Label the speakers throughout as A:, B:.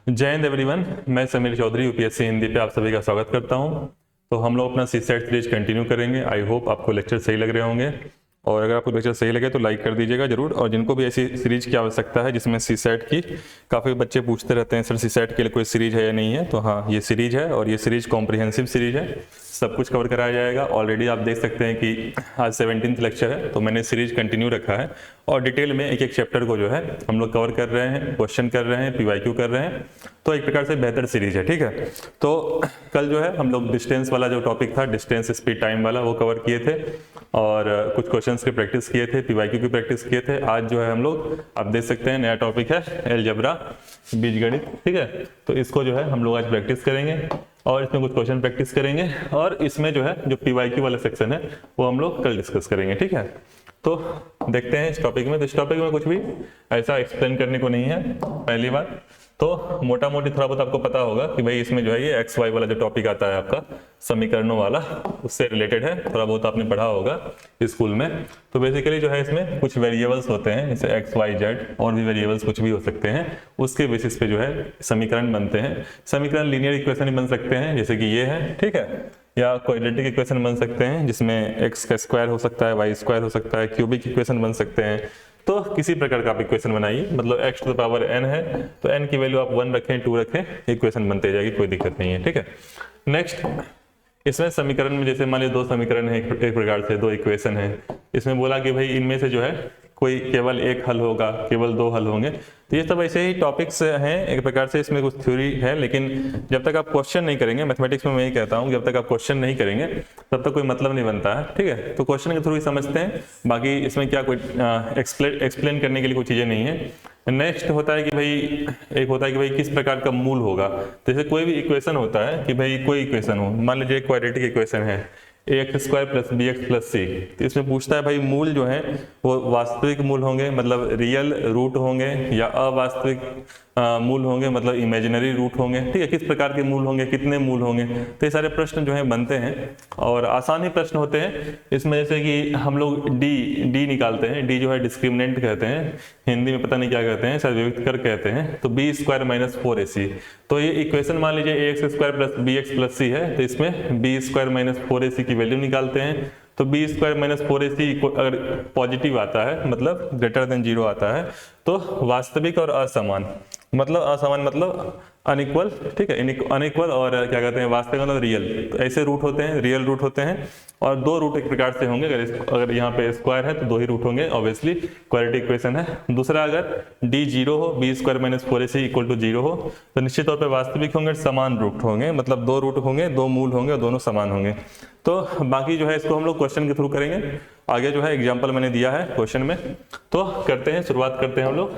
A: जय हिंद एवरीवन, मैं समीर चौधरी यूपीएससी हिंदी पे आप सभी का स्वागत करता हूं। तो हम लोग अपना सीसेट सीरीज कंटिन्यू करेंगे। आई होप आपको लेक्चर सही लग रहे होंगे, और अगर आपको लेक्चर सही लगे तो लाइक कर दीजिएगा जरूर। और जिनको भी ऐसी सीरीज की आवश्यकता है जिसमें सीसेट की, काफ़ी बच्चे पूछते रहते हैं सर सीसेट के लिए कोई सीरीज है या नहीं है, तो हाँ ये सीरीज है, और ये सीरीज कॉम्प्रिहेंसिव सीरीज है, सब कुछ कवर कराया जाएगा। ऑलरेडी आप देख सकते हैं कि आज 17th लेक्चर है, तो मैंने सीरीज कंटिन्यू रखा है और डिटेल में एक एक चैप्टर को जो है हम लोग कवर कर रहे हैं, क्वेश्चन कर रहे हैं, पीवाईक्यू कर रहे हैं। तो एक प्रकार से बेहतर सीरीज है, ठीक है। तो कल जो है हम लोग डिस्टेंस वाला जो टॉपिक था, डिस्टेंस स्पीड टाइम वाला, वो कवर किए थे और कुछ क्वेश्चंस की प्रैक्टिस किए थे, पीवाईक्यू की प्रैक्टिस किए थे। आज जो है हम लोग, आप देख सकते हैं, नया टॉपिक है अलजेब्रा, बीजगणित, ठीक है। तो इसको जो है हम लोग आज प्रैक्टिस करेंगे और इसमें कुछ क्वेश्चन प्रैक्टिस करेंगे, और इसमें जो है जो पीवाईक्यू वाला सेक्शन है वो हम लोग कल डिस्कस करेंगे, ठीक है। तो देखते हैं इस टॉपिक में। तो इस टॉपिक में कुछ भी ऐसा एक्सप्लेन करने को नहीं है, पहली बात। तो मोटा मोटी थोड़ा बहुत आपको पता होगा कि भाई इसमें जो है ये एक्स वाई वाला जो टॉपिक आता है आपका समीकरणों वाला, उससे रिलेटेड है, थोड़ा बहुत आपने पढ़ा होगा स्कूल में। तो बेसिकली जो है इसमें कुछ वेरिएबल्स होते हैं, जैसे एक्स वाई जेड, और भी वेरिएबल्स कुछ भी हो सकते हैं, उसके बेसिस पे जो है समीकरण बनते हैं। समीकरण लीनियर इक्वेशन बन सकते हैं, जैसे कि ये है, ठीक है, या क्वाड्रेटिक इक्वेशन बन सकते हैं जिसमें एक्स का स्क्वायर हो सकता है, वाई स्क्वायर हो सकता है, क्यूबिक इक्वेशन बन सकते हैं। तो किसी प्रकार का आप इक्वेशन बनाइए, मतलब x to the power n है तो n की वैल्यू आप 1 रखें, 2 रखें, इक्वेशन बनते जाएगी, कोई दिक्कत नहीं है, ठीक है। नेक्स्ट, इसमें समीकरण में जैसे मान लीजिए दो समीकरण है, एक प्रकार से दो इक्वेशन है, इसमें बोला कि भाई इनमें से जो है कोई केवल एक हल होगा, केवल दो हल होंगे। तो ये सब ऐसे ही टॉपिक्स हैं, एक प्रकार से इसमें कुछ थ्योरी है, लेकिन जब तक आप क्वेश्चन नहीं करेंगे, मैथमेटिक्स में मैं यही कहता हूँ, जब तक आप क्वेश्चन नहीं करेंगे तब तक कोई मतलब नहीं बनता है, ठीक है। तो क्वेश्चन के थ्रू ही समझते हैं, बाकी इसमें क्या कोई एक्सप्लेन करने के लिए कोई चीज़ें नहीं है। नेक्स्ट होता है कि भाई, एक होता है कि भाई किस प्रकार का मूल होगा। जैसे कोई भी इक्वेशन होता है कि भाई कोई इक्वेशन हो, मान लीजिए क्वाड्रेटिक इक्वेशन है ax square plus B X plus C, तो इसमें पूछता है भाई मूल जो है वो वास्तविक मूल होंगे, मतलब रियल रूट होंगे, या अवास्तविक मूल होंगे, मतलब इमेजिनरी रूट होंगे, ठीक है। किस प्रकार के मूल होंगे, कितने मूल होंगे, तो ये सारे प्रश्न जो है बनते हैं और आसान ही प्रश्न होते हैं इसमें। जैसे कि हम लोग डी निकालते हैं, डी जो है डिस्क्रिमिनेंट कहते हैं, हिंदी में पता नहीं क्या कहते हैं, शायद विविक्त कर कहते हैं। तो बी स्क्वायर माइनस 4ac, तो ये इक्वेशन मान लीजिए ax square plus B X plus C है, तो इसमें बी स्क्वायर माइनस 4ac की वैल्यू निकालते हैं। तो बी स्क्वायर माइनस 4ac अगर पॉजिटिव आता है, मतलब ग्रेटर देन 0 आता है, तो वास्तविक और असमान, मतलब असमान मतलब अनइक्वल, ठीक है, अनइक्वल, और क्या कहते हैं वास्तविक मतलब रियल। तो ऐसे रूट होते हैं, रियल रूट होते हैं, और दो रूट एक प्रकार से होंगे। अगर यहाँ पे स्क्वायर है तो दो ही रूट होंगे, ऑब्वियसली क्वाड्रेटिक इक्वेशन है। दूसरा, अगर डी 0 हो, B square minus 4ac equal to 0 हो, तो निश्चित तौर पर वास्तविक होंगे, समान रूट होंगे, मतलब दो रूट होंगे, दो मूल होंगे और दोनों समान होंगे। तो बाकी जो है इसको हम लोग क्वेश्चन के थ्रू करेंगे। आगे जो है एग्जाम्पल मैंने दिया है क्वेश्चन में, तो करते हैं, शुरुआत करते हैं हम लोग।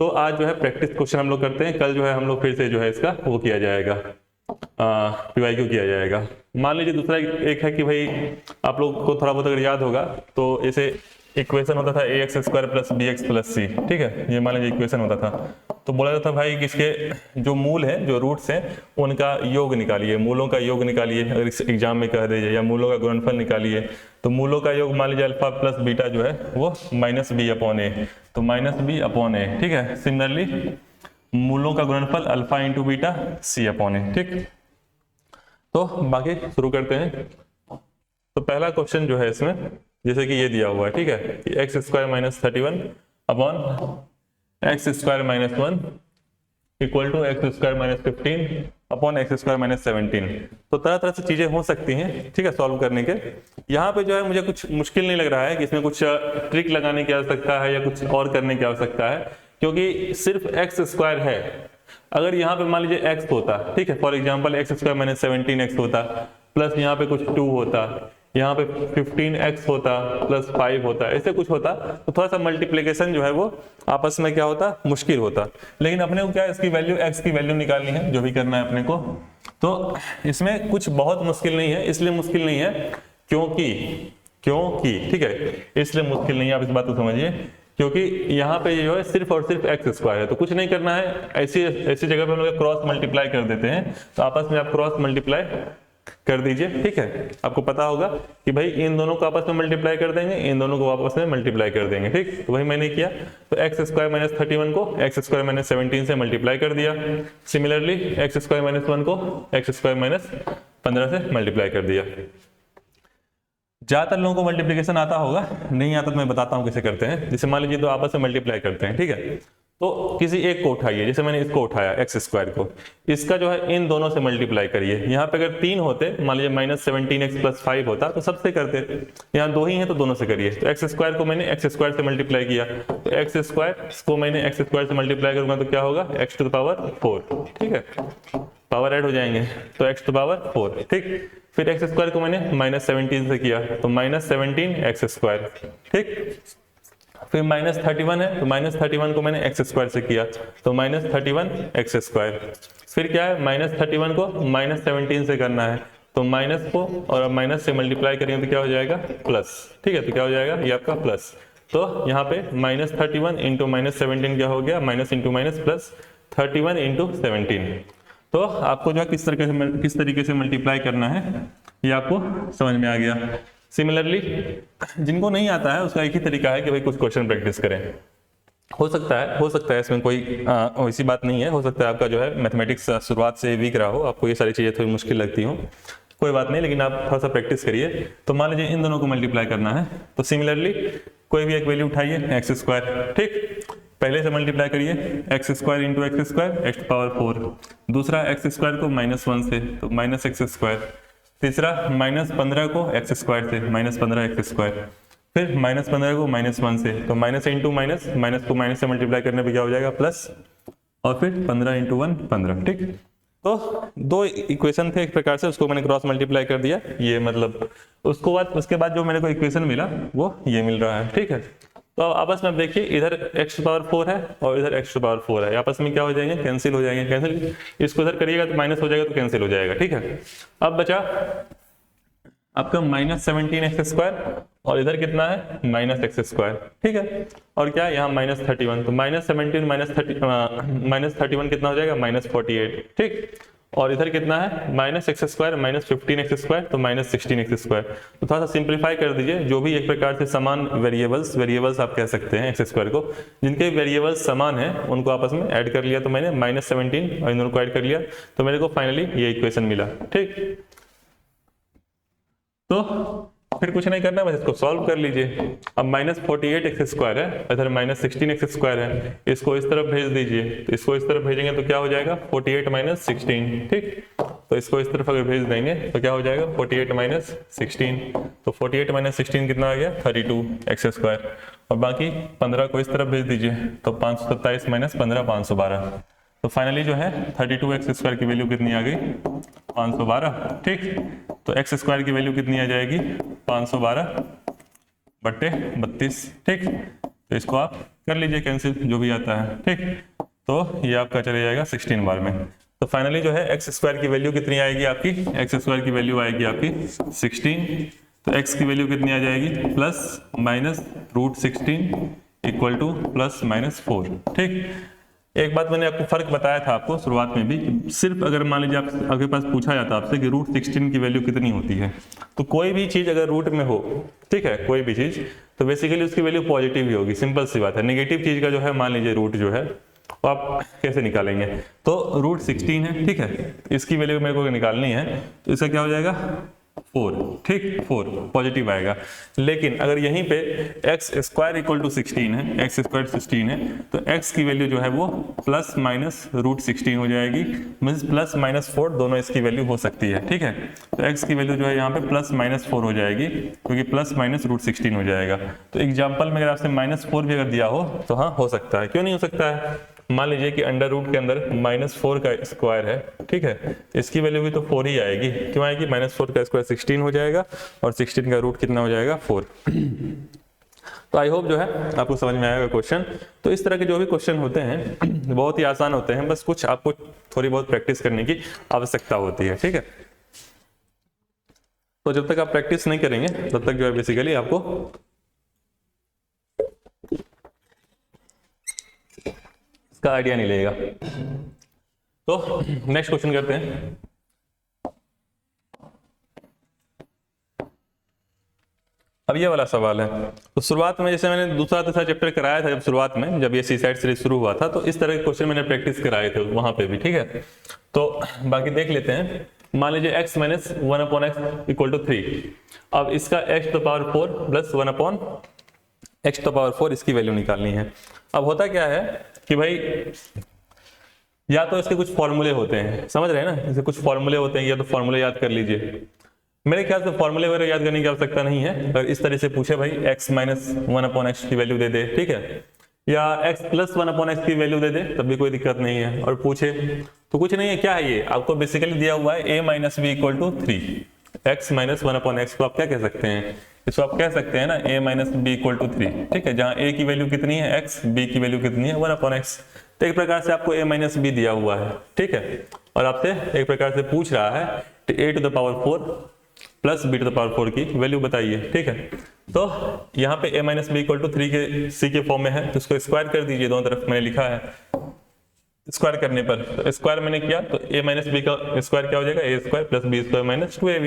A: तो आज जो है प्रैक्टिस क्वेश्चन हम लोग करते हैं, कल जो है हम लोग फिर से जो है इसका वो किया जाएगा, पीवाईक्यू किया जाएगा। मान लीजिए दूसरा एक है कि भाई आप लोग को थोड़ा बहुत अगर याद होगा तो ऐसे इक्वेशन होता था ax square plus B X plus C, ठीक है, ये मान लीजिए इक्वेशन होता था। तो बोला जाता था भाई कि इसके जो मूल हैं, जो रूट्स हैं, उनका योग निकालिए, मूलों का योग निकालिए, अगर इस एग्जाम में कह दीजिए, या मूलों का गुणनफल निकालिए। तो मूलों का योग मान लीजिए अल्फा प्लस बीटा जो है वो माइनस बी अपॉन ए, तो माइनस बी अपॉन ए, ठीक है। सिमिलरली मूलों का गुणनफल अल्फा इंटू बीटा सी अपॉन ए, ठीक। तो बाकी शुरू करते हैं। तो पहला क्वेश्चन जो है इसमें, जैसे कि ये दिया हुआ है, ठीक है, कि X square minus 31 upon X square minus 1 equal to X square minus 15 upon X square minus 17। तो तरह तरह से चीजें हो सकती हैं, ठीक है, सॉल्व करने के। यहाँ पे जो है मुझे कुछ मुश्किल नहीं लग रहा है कि इसमें कुछ ट्रिक लगाने की आवश्यकता है या कुछ और करने की आवश्यकता है, क्योंकि सिर्फ एक्स स्क्वायर है। अगर यहाँ पे मान लीजिए एक्स होता, ठीक है, for example x square minus 17x होता, प्लस यहाँ पे कुछ 2 होता, यहाँ पे 15x होता, प्लस 5 होता, ऐसे कुछ होता, तो थोड़ा सा मल्टीप्लिकेशन जो है वो आपस में क्या होता, मुश्किल होता। लेकिन अपने को क्या है, इसकी वैल्यू, x की वैल्यू निकालनी है, जो भी करना है अपने को। तो इसमें कुछ बहुत मुश्किल नहीं है, इसलिए मुश्किल नहीं है क्योंकि ठीक है, इसलिए मुश्किल नहीं है, आप इस बात को समझिए, क्योंकि यहाँ पे जो है सिर्फ और सिर्फ एक्स स्क्वायर है, तो कुछ नहीं करना है। ऐसी जगह पे हम लोग क्रॉस मल्टीप्लाई कर देते हैं, तो आपस में आप क्रॉस मल्टीप्लाई कर दीजिए। ठीक है, आपको पता होगा कि भाई इन दोनों को आपस में मल्टीप्लाई कर देंगे, इन दोनों को आपस में मल्टीप्लाई कर देंगे। ठीक, तो वही मैंने किया। तो एक्स स्क्वायर माइनस 31 को एक्स स्क्वायर माइनस 17 से मल्टीप्लाई कर दिया। सिमिलरली एक्स स्क्वायर माइनस 1 को एक्स स्क्वायर माइनस 15 से मल्टीप्लाई कर दिया। ज्यादातर लोगों को मल्टीप्लिकेशन आता होगा, नहीं आता तो मैं बताता हूँ कैसे करते हैं। जैसे मान लीजिए दो आपस में मल्टीप्लाई करते हैं, ठीक है, तो किसी एक को उठाइए, जैसे मैंने इसको उठाया एक्स स्क्वायर को, इसका जो है इन दोनों से मल्टीप्लाई करिए। यहाँ पे अगर 3 होते, मान लीजिए माइनस 17x प्लस 5 होता तो सबसे करते, यहाँ 2 ही है तो दोनों से करिए। तो एक्स स्क्वायर को मैंने एक्स स्क्वायर से मल्टीप्लाई किया, तो एक्स स्क्वायर को मैंने एक्स स्क्वायर से मल्टीप्लाई करूंगा तो क्या होगा, एक्स टू द पावर 4। ठीक है, पावर ऐड हो जाएंगे तो एक्स टू पावर 4। ठीक, फिर एक्स स्क्वायर को मैंने माइनस 17 से किया तो माइनस 17 एक्स स्क्वायर। ठीक, फिर माइनस 31 है तो माइनस 31 को मैंने एक्स स्क्वायर से किया तो माइनस 31 एक्स स्क्वायर। फिर क्या है, माइनस 31 को माइनस 17 से करना है तो माइनस को और माइनस से मल्टीप्लाई करेंगे तो क्या हो जाएगा, प्लस। ठीक है, तो क्या हो जाएगा, ये आपका प्लस। तो यहाँ पे माइनस 31 इंटू माइनस 17 क्या हो गया, minus into minus plus 31 into 17। तो आपको जो है किस तरीके से मल्टीप्लाई करना है ये आपको समझ में आ गया। सिमिलरली जिनको नहीं आता है उसका एक ही तरीका है कि भाई कुछ क्वेश्चन प्रैक्टिस करें। हो सकता है इसमें कोई ऐसी बात नहीं है, हो सकता है आपका जो है मैथमेटिक्स शुरुआत से वीक रहा हो, आपको ये सारी चीज़ें थोड़ी मुश्किल लगती हो, कोई बात नहीं, लेकिन आप थोड़ा सा प्रैक्टिस करिए। तो मान लीजिए इन दोनों को मल्टीप्लाई करना है, तो सिमिलरली कोई भी एक वैल्यू उठाइए एक्स स्क्वायर। ठीक, पहले से मल्टीप्लाई करिए x square into x square x power 4। दूसरा एक्स स्क्वायर को माइनस 1 से तो माइनस एक्स स्क्वायर। तीसरा माइनस 15 को एक्स स्क्वायर से माइनस 15 एक्स स्क्वायर। फिर माइनस 15 को माइनस 1 से तो माइनस इंटू माइनस, माइनस को माइनस से मल्टीप्लाई करने पे क्या हो जाएगा, प्लस। और फिर 15 इंटू 1 15। ठीक, तो दो इक्वेशन थे एक प्रकार से, उसको मैंने क्रॉस मल्टीप्लाई कर दिया, ये मतलब उसके बाद जो मेरे को इक्वेशन मिला वो ये मिल रहा है। ठीक है, तो आपस में देखिए इधर x टू पावर 4 है और इधर x टू पावर 4 है, आपस में क्या हो जाएंगे, कैंसिल हो जाएंगे। कैंसिल, इसको इधर करिएगा तो माइनस हो जाएगा तो कैंसिल हो जाएगा। ठीक है, अब बचा आपका माइनस 17 एक्स स्क्वायर और इधर कितना है, माइनस एक्स स्क्वायर। ठीक है, और क्या यहाँ माइनस 31, तो माइनस 17 माइनस 31 कितना हो जाएगा, माइनस 48। ठीक, और इधर कितना है, minus x square minus 15 x square तो माइनस 16 एक्स स्क्वायर। तो थोड़ा सा सिंप्लीफाई कर दीजिए, जो भी एक प्रकार से समान वेरिएबल्स आप कह सकते हैं एक्स स्क्वायर को, जिनके वेरिएबल्स समान है उनको आपस में ऐड कर लिया, तो मैंने माइनस 17 और इन दोनों को ऐड कर लिया तो मेरे को फाइनली ये इक्वेशन मिला। ठीक, तो फिर कुछ नहीं करना, बस इसको सॉल्व कर लीजिए। अब माइनस 48 एक्स स्क्वायर है, इधर माइनस 16 एक्स स्क्वायर है, इसको इस तरफ भेज दीजिए, तो इसको इस तरफ भेजेंगे तो क्या हो जाएगा, 48 माइनस 16। ठीक, तो इसको इस तरफ अगर भेज देंगे तो क्या हो जाएगा, 48 माइनस 16। तो 48 माइनस 16 कितना आ गया, 32 एक्स स्क्वायर। और बाकी 15 को इस तरफ भेज दीजिए तो 527 माइनस 15 512। तो फाइनली जो है 32 एक्स स्क्वायर की वैल्यू कितनी आ गई, 512। ठीक, तो एक्स स्क्वायर की वैल्यू कितनी आ जाएगी, 512/32। ठीक, तो इसको आप कर लीजिए कैंसिल, जो भी आता है। ठीक, तो ये आपका चले जाएगा 16 बार में। तो फाइनली जो है एक्स स्क्वायर की वैल्यू कितनी आएगी आपकी, एक्स स्क्वायर की वैल्यू आएगी आपकी 16। तो एक्स की वैल्यू कितनी आ जाएगी, plus minus root 16 equal to plus minus 4। ठीक, एक बात मैंने आपको फर्क बताया था आपको शुरुआत में भी, कि सिर्फ अगर मान लीजिए आपके पास पूछा जाता आपसे कि रूट 16 की वैल्यू कितनी होती है, तो कोई भी चीज अगर रूट में हो, ठीक है, कोई भी चीज, तो बेसिकली उसकी वैल्यू पॉजिटिव ही होगी, सिंपल सी बात है। नेगेटिव चीज का जो है मान लीजिए रूट जो है तो आप कैसे निकालेंगे, तो रूट 16 है, ठीक है, इसकी वैल्यू मेरे को निकालनी है, तो इसका क्या हो जाएगा 4। ठीक, 4 पॉजिटिव आएगा। लेकिन अगर यहीं पे एक्स स्क्वायर इक्वल टू 16 है, एक्स स्क्वायर 16 है, तो एक्स की वैल्यू जो है वो प्लस माइनस रूट 16 हो जाएगी, मीन्स प्लस माइनस 4 दोनों इसकी वैल्यू हो सकती है। ठीक है, तो एक्स की वैल्यू जो है यहाँ पे प्लस माइनस 4 हो जाएगी, क्योंकि प्लस माइनस रूट 16 हो जाएगा। तो एग्जाम्पल में अगर आपसे माइनस 4 भी अगर दिया हो तो हाँ हो सकता है, क्यों नहीं हो सकता है। मान लीजिए कि अंडर रूट के अंदर माइनस 4 का स्क्वायर है, ठीक है, इसकी वैल्यू भी तो 4 ही आएगी, क्यों आएगी, माइनस 4 का स्क्वायर 16 हो जाएगा और 16 का रूट कितना हो जाएगा 4। तो आई होप जो है आपको समझ में आएगा क्वेश्चन। तो इस तरह के जो भी क्वेश्चन होते हैं बहुत ही आसान होते हैं, बस कुछ आपको थोड़ी बहुत प्रैक्टिस करने की आवश्यकता होती है। ठीक है, तो जब तक आप प्रैक्टिस नहीं करेंगे तब तक जो है बेसिकली आपको का आइडिया नहीं लगेगा। तो नेक्स्ट क्वेश्चन करते हैं। अब ये वाला सवाल है, तो शुरुआत में जैसे मैंने दूसरा तीसरा चैप्टर कराया था, जब शुरुआत में जब ये सी सेट सीरीज शुरू हुआ था, तो इस तरह के क्वेश्चन मैंने प्रैक्टिस कराए थे वहां पे भी, ठीक है। तो बाकी देख लेते हैं। मान लीजिए x minus 1/x equal to 3। अब इसका x to power 4 plus 1/x to power 4 इसकी वैल्यू निकालनी है। अब होता क्या है कि भाई या तो इसके कुछ फॉर्मूले होते हैं, समझ रहे हैं ना, इसके कुछ फॉर्मूले होते हैं, या तो फॉर्मूले याद कर लीजिए। मेरे ख्याल से फॉर्मूले वगैरह याद करने की आवश्यकता नहीं है। अगर इस तरह से पूछे भाई x माइनस 1/x की वैल्यू दे दे, ठीक है, या x प्लस 1/x की वैल्यू दे दे, तब भी कोई दिक्कत नहीं है। और पूछे तो कुछ नहीं है, क्या है ये आपको बेसिकली दिया हुआ है a minus B equal to 3। x minus 1/x को आप क्या कह सकते हैं, इसको आप कह सकते हैं ना a minus B equal to 3, ठीक है, जहाँ a की वैल्यू कितनी है x, b की वैल्यू कितनी है 1/x। तो एक प्रकार से आपको a माइनस बी दिया हुआ है, ठीक है, और आपसे एक प्रकार से पूछ रहा है a to the power 4 plus b to the power 4 की वैल्यू बताइए, ठीक है। तो यहाँ पे a minus B equal to 3 के c के फॉर्म में है, तो इसको स्क्वायर कर दीजिए, दोनों तरफ मैंने लिखा है। स्क्वायर करने पर तो स्क्वायर मैंने किया तो a माइनस बी का स्क्वायर क्या हो जाएगा, a square plus b square minus 2ab।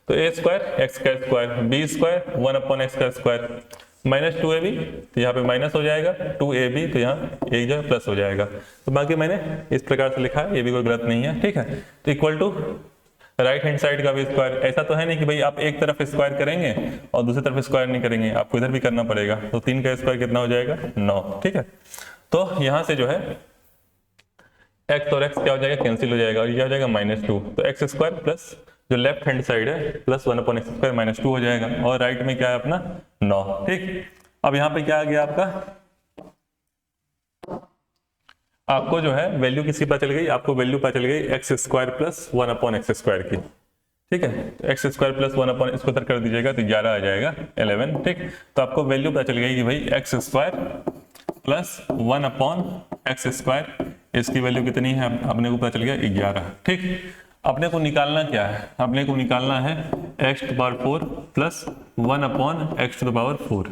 A: तो a स्क्वायर x का स्क्वायर, b स्क्वायर 1/x का स्क्वायर माइनस 2ab, तो यहाँ पे माइनस हो जाएगा 2ab, तो यहाँ एक जो है प्लस हो जाएगा। तो बाकी मैंने इस प्रकार से लिखा है, ये भी कोई गलत नहीं है, ठीक है। तो equal to right hand side का भी स्क्वायर। ऐसा तो है नहीं कि भाई आप एक तरफ स्क्वायर करेंगे और दूसरी तरफ स्क्वायर नहीं करेंगे, आपको इधर भी करना पड़ेगा। तो 3 का स्क्वायर कितना हो जाएगा 9, ठीक है। तो यहाँ से जो है x और x क्या हो जाएगा, कैंसिल हो जाएगा, और ये हो जाएगा -2। तो x स्क्वायर प्लस जो लेफ्ट हैंड साइड है प्लस 1/x स्क्वायर -2 हो जाएगा, और राइट में क्या है अपना 9, ठीक। अब यहाँ पे क्या आ गया आपका, आपको जो है वैल्यू किसकी पता चल गई, आपको वैल्यू पता चल गई x square plus 1/x square की, ठीक है। तो x स्क्वायर प्लस 1/, इसको उधर कर दीजिएगा तो 11 आ जाएगा 11, ठीक। तो आपको वैल्यू पता चल गई कि भाई x square plus 1/x square, इसकी वैल्यू कितनी है, अपने को पता चल गया 11, ठीक। अपने को निकालना क्या है, अपने को निकालना है x to power 4 plus 1/x to power 4,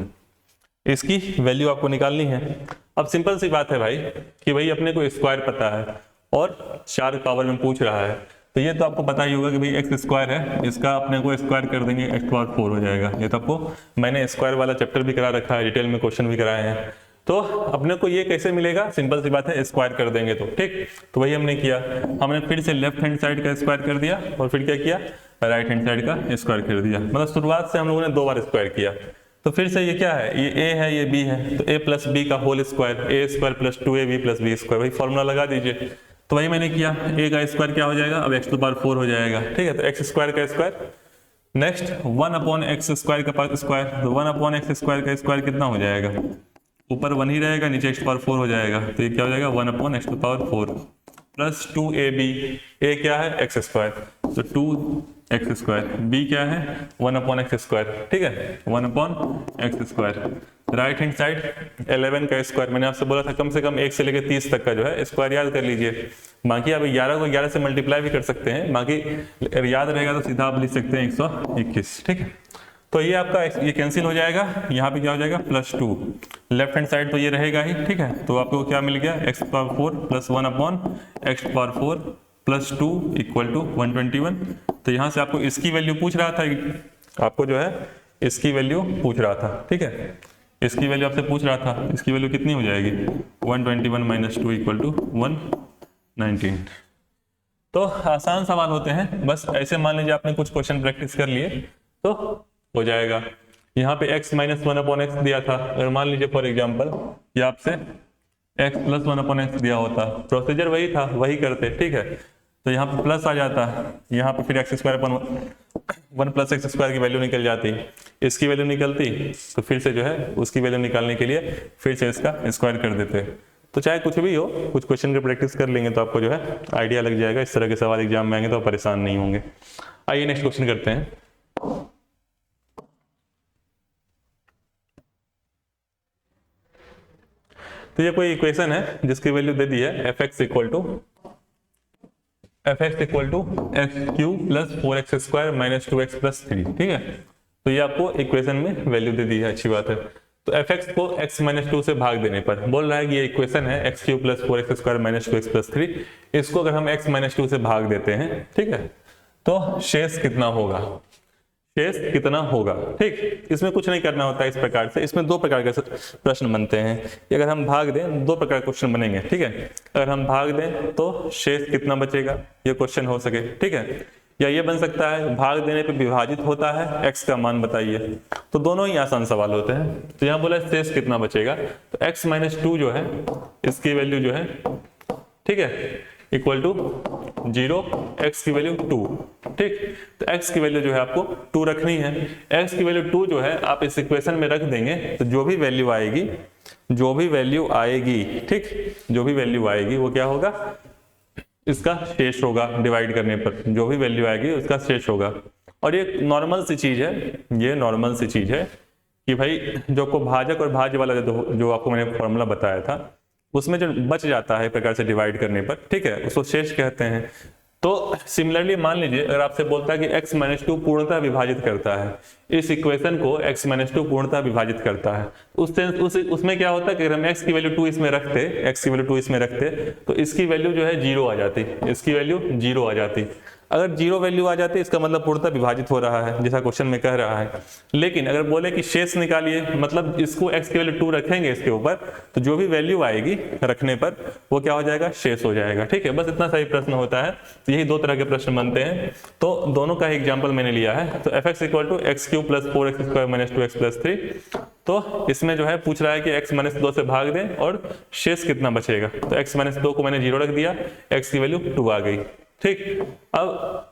A: इसकी वैल्यू आपको निकालनी है। अब सिंपल सी बात है भाई कि भाई अपने को स्क्वायर पता है और 4 पावर में पूछ रहा है, तो ये तो आपको पता ही होगा कि भाई x स्क्वायर है, इसका अपने को स्क्वायर कर देंगे x पावर 4 हो जाएगा। ये तो आपको मैंने स्क्वायर वाला चैप्टर भी करा रखा है, डिटेल में क्वेश्चन भी कराए हैं। तो अपने को ये कैसे मिलेगा, सिंपल सी बात है, स्क्वायर कर देंगे तो, ठीक। तो वही हमने किया, हमने फिर से लेफ्ट हैंड साइड का स्क्वायर कर दिया और फिर क्या किया, राइट हैंड साइड का स्क्वायर कर दिया। मतलब शुरुआत से हम लोगों ने 2 बार स्क्वायर किया। तो फिर से ये क्या है, ये a है, ये b है, तो a प्लस b का whole square, a square plus 2ab plus b square, वही फॉर्मूला लगा दीजिए। तो वही मैंने किया, a का स्क्वायर क्या हो जाएगा, अब x टू पावर 4 हो जाएगा, ठीक है। तो x स्क्वायर का स्क्वायर, नेक्स्ट 1/x स्क्वायर का स्क्वायर, तो 1/x स्क्वायर का स्क्वायर कितना हो जाएगा, ऊपर 1 ही रहेगा, नीचे x पावर 4 हो जाएगा। तो ये क्या हो जाएगा 1/x to power 4 plus 2ab, a क्या है x स्क्वायर, तो 2x स्क्वायर, b क्या है 1/x स्क्वायर, ठीक है, 1/x square. Right hand side 11 का स्क्वायर, मैंने आपसे बोला था कम से कम 1 से लेकर 30 तक का जो है स्क्वायर याद कर लीजिए। बाकी आप 11 को 11 से मल्टीप्लाई भी कर सकते हैं, बाकी याद रहेगा तो सीधा आप लिख सकते हैं 121, ठीक है। तो ये आपका ये कैंसिल हो जाएगा, यहाँ पे क्या हो जाएगा +2, लेफ्ट हैंड साइड तो ये रहेगा ही, ठीक है। तो आपको क्या मिल गया x power 4 plus 1/x power 4 plus 2 equal to 121। तो यहाँ से आपको इसकी वैल्यू पूछ रहा था, आपको जो है इसकी वैल्यू पूछ रहा था, ठीक है, इसकी वैल्यू आपसे पूछ रहा था, इसकी वैल्यू कितनी हो जाएगी 121 माइनस 2 इक्वल टू 119। तो आसान सवाल होते हैं, बस ऐसे मान लीजिए आपने कुछ क्वेश्चन प्रैक्टिस कर लिए तो हो जाएगा। यहाँ पे x माइनस 1/x दिया था, अगर मान लीजिए फॉर एग्जाम्पल ये आपसे x प्लस 1/x दिया होता, प्रोसीजर वही था, वही करते, ठीक है। तो यहाँ पे प्लस आ जाता, यहाँ पे फिर x square 1 plus x square की वैल्यू निकल जाती, इसकी वैल्यू निकलती, तो फिर से जो है उसकी वैल्यू निकालने के लिए फिर से इसका स्क्वायर कर देते। तो चाहे कुछ भी हो, कुछ क्वेश्चन की प्रैक्टिस कर लेंगे तो आपको जो है आइडिया लग जाएगा। इस तरह के सवाल एग्जाम में आएंगे तो आप परेशान नहीं होंगे। आइए नेक्स्ट क्वेश्चन करते हैं। तो ये कोई इक्वेशन है जिसकी वैल्यू दे दी है fx equal to x cube plus 4x square minus 2x plus 3, ठीक है। तो ये आपको इक्वेशन में वैल्यू दे दी है, अच्छी बात है। तो fx को x माइनस 2 से भाग देने पर बोल रहा है कि ये इक्वेशन है x cube plus 4x square minus 2x plus 3, इसको अगर हम x माइनस 2 से भाग देते हैं, ठीक है, तो शेष कितना होगा, शेष कितना होगा। ठीक, इसमें कुछ नहीं करना होता है इस प्रकार से। इसमें दो प्रकार के प्रश्न बनते हैं कि अगर हम भाग दें, दो प्रकार के क्वेश्चन बनेंगे। ठीक है, अगर हम भाग दें तो शेष कितना बचेगा, ये क्वेश्चन हो सके। ठीक है, या ये बन सकता है भाग देने पे विभाजित होता है, x का मान बताइए। तो दोनों ही आसान सवाल होते हैं। तो यहाँ बोला शेष कितना बचेगा, तो x - 2 जो है इसकी वैल्यू जो है, ठीक है, इक्वल टू 0, x की वैल्यू 2। ठीक, तो x की वैल्यू जो है आपको 2 रखनी है। x की वैल्यू 2 जो है आप इस इक्वेशन में रख देंगे तो जो भी वैल्यू आएगी, ठीक, जो भी वैल्यू आएगी वो क्या होगा, इसका शेष होगा। डिवाइड करने पर जो भी वैल्यू आएगी उसका शेष होगा। और ये नॉर्मल सी चीज है, ये नॉर्मल सी चीज है कि भाई जो को भाजक और भाज्य वाला जो आपको मैंने फॉर्मूला बताया था, उसमें जो बच जाता है एक प्रकार से डिवाइड करने पर, ठीक है, उसको शेष कहते हैं। तो सिमिलरली मान लीजिए अगर आपसे बोलता है कि x - 2 पूर्णतः विभाजित करता है, इस इक्वेशन को x - 2 पूर्णतः विभाजित करता है, उसमें क्या होता है कि अगर हम x की वैल्यू 2 इसमें रखते तो इसकी वैल्यू जो है 0 आ जाती, इसकी वैल्यू 0 आ जाती। अगर 0 वैल्यू आ जाती है इसका मतलब पूर्णतः विभाजित हो रहा है, जैसा क्वेश्चन में कह रहा है। लेकिन अगर बोले कि शेष निकालिए, मतलब इसको x की वैल्यू 2 रखेंगे इसके ऊपर, तो जो भी वैल्यू आएगी रखने पर वो क्या हो जाएगा, शेष हो जाएगा। ठीक है, बस इतना सही प्रश्न होता है। तो यही दो तरह के प्रश्न बनते हैं। तो दोनों का एग्जाम्पल मैंने लिया है। तो fx = x³ + 4x² - 2x + 3। तो इसमें जो है पूछ रहा है कि x - 2 से भाग दें और शेष कितना बचेगा। तो x - 2 को मैंने 0 रख दिया, x की वैल्यू 2 आ गई। ठीक, अब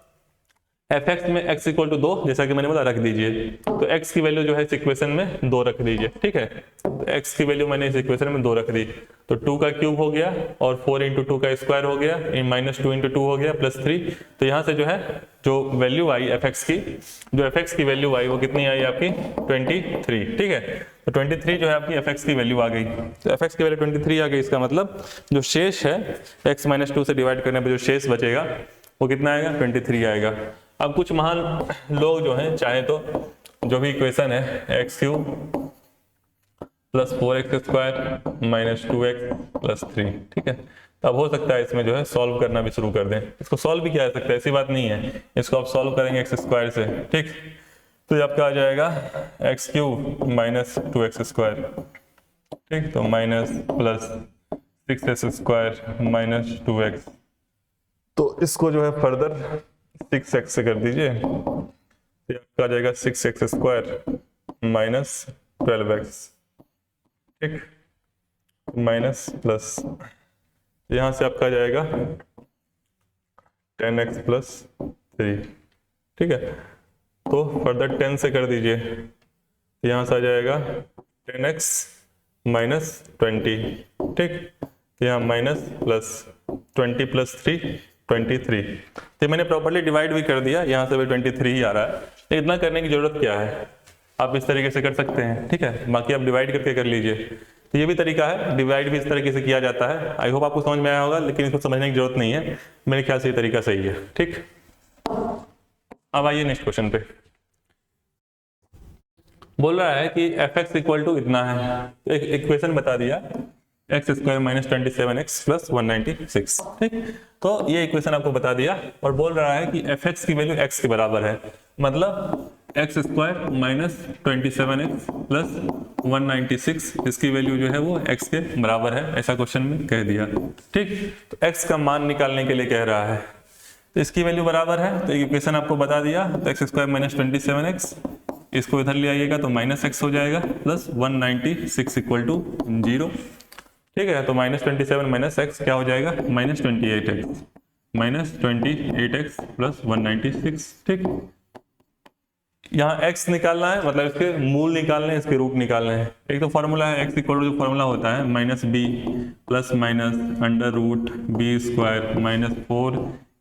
A: fx में x = 2 जैसा कि मैंने बोला रख दीजिए। तो x की वैल्यू जो है इस इक्वेशन में 2 रख दीजिए। ठीक है, तो x की वैल्यू मैंने इस इक्वेशन में 2 रख दी, तो 2 का क्यूब हो गया और 4 × 2 का स्क्वायर हो गया, -2 × 2 हो गया +3। तो यहाँ से जो है जो वैल्यू आई fx की वैल्यू आई वो कितनी आई आपकी 23। ठीक है, तो 23 जो है आपकी fx की वैल्यू आ गई। तो fx की वैल्यू 23 आ गई, इसका मतलब जो शेष है x - 2 से डिवाइड करने पर जो शेष बचेगा वो कितना आएगा, 23 आएगा। अब कुछ महान लोग जो हैं चाहे तो जो भी इक्वेशन है x³ + 4x² - 2x + 3, ठीक है, तब हो सकता है इसमें जो है सॉल्व करना भी शुरू कर दें। इसको सॉल्व भी किया जा सकता है, ऐसी बात नहीं है। इसको आप सॉल्व करेंगे x² से, ठीक, तो ये आपका आ जाएगा x³ - 2x², ठीक, तो -+6x² - 2x। तो इसको जो है फर्दर 6x से कर दीजिए, तो आपका आ जाएगा 6x² - 12x, ठीक, माइनस प्लस, यहाँ से आपका आ जाएगा 10x + 3, ठीक है, तो फर्दर 10 से कर दीजिए, तो यहाँ से आ जाएगा 10x - 20, ठीक, यहाँ माइनस प्लस 20 + 3 23। तो मैंने प्रॉपर्ली डिवाइड भी कर दिया, यहाँ से भी 23 ही आ रहा है। तो इतना करने की जरूरत क्या है, आप इस तरीके से कर सकते हैं, ठीक है, बाकी आप डिवाइड करके कर लीजिए। तो ये भी तरीका है, डिवाइड भी इस तरीके से किया जाता है। आई होप आपको समझ में आया होगा, लेकिन इसको समझने की जरूरत नहीं है, मेरे ख्याल से ये तरीका सही है। ठीक, अब आइए नेक्स्ट क्वेश्चन पे। बोल रहा है कि fx = इतना है, तो एक इक्वेशन बता दिया x² - 27x + 196, ठीक, तो ये इक्वेशन आपको बता दिया और बोल रहा है कि fx की वैल्यू x के बराबर है, मतलब x² - 27x + 196 इसकी वैल्यू जो है वो x के बराबर है, ऐसा क्वेश्चन में कह दिया। ठीक, तो x का मान निकालने के लिए कह रहा है, तो इसकी वैल्यू बराबर है, तो इक्वेशन आपको बता दिया। तो x² - 27x, इसको इधर ले आइएगा तो -x हो जाएगा, + 196 = 0, ठीक है, तो -27 - x क्या हो जाएगा, -28x + 196, ठीक। यहाँ x निकालना है, मतलब इसके मूल निकालने हैं, इसके रूट निकालने हैं। एक तो फॉर्मूला है x = जो फॉर्मूला होता है -b ± √b² -